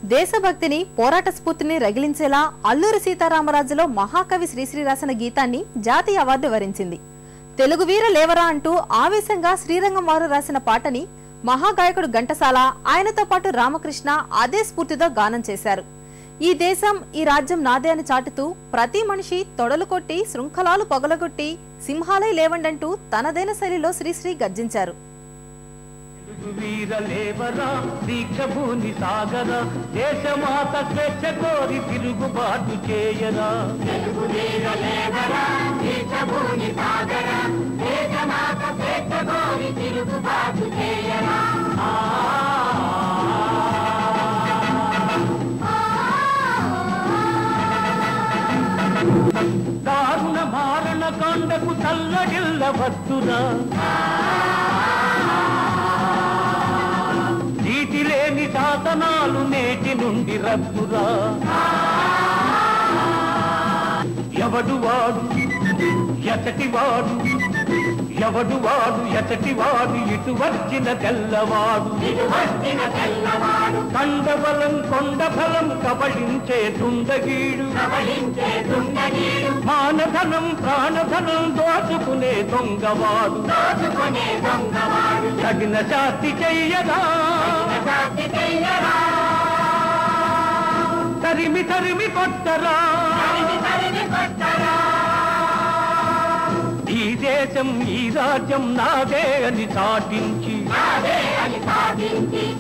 దేశభక్తిని పోరాట స్ఫూర్తిని రగిలించేలా అల్లూరి సీతారామరాజులో మహాకవి శ్రీశ్రీ రాసిన గీతాన్ని జాతీయ అవార్డు వరించింది. తెలుగు వీర లేవరా అంటూ ఆవేశంగా శ్రీరంగం వారు రాసిన పాటని మహాగాయకుడు ఘంటసాల ఆయనతో పాటు రామకృష్ణ అదే స్ఫూర్తితో గానం చేశారు. ఈ దేశం ఈ రాజ్యం నాదే అని చాటుతూ ప్రతి మనిషి తొడలు కొట్టి శృంఖలాలు పగలగొట్టి సింహాలై లేవండంటూ తనదైన శైలిలో శ్రీశ్రీ గర్జించారు. వీరలేవరా దీక్షభూని సాగరా దేశమాత స్వేచ్ఛ కోరి తిరుగుబాటు చేయరా. దారుణ మారణ కాండకు తల్లడిల్ల వద్దురా. లేని శాసనాలు నేటి నుండి రద్దురా. ఎవడు వాడు ఎచటివాడు ఎవడు వాడు ఎచటివాడు ఇటు వచ్చిన తెల్లవాడు కండబలం కొండబలం కబళించే దుండగీడు మానధనం ప్రాణధనం దోచుకునే దొంగవాడు తగిన శాస్తి చెయ్యరా. తరిమి తరిమి కొట్టరా. ఈ దేశం ఈ రాజ్యం నాదే అని చాటించి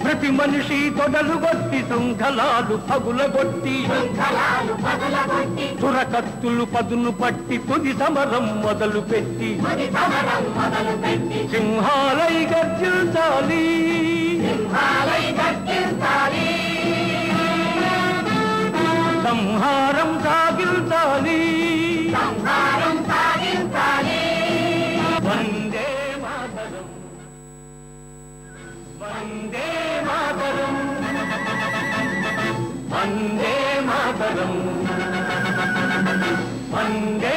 ప్రతి మనిషి తొడలు కొట్టి శృంఖలాలు పగులగొట్టి చురకత్తులు పదును పట్టి తుది సమరం మొదలు పెట్టి సింహాలై గర్జించాలి. సంహారం సాగించాలి. వందే మాతరం వందే మాతరం వందే మాతరం వందే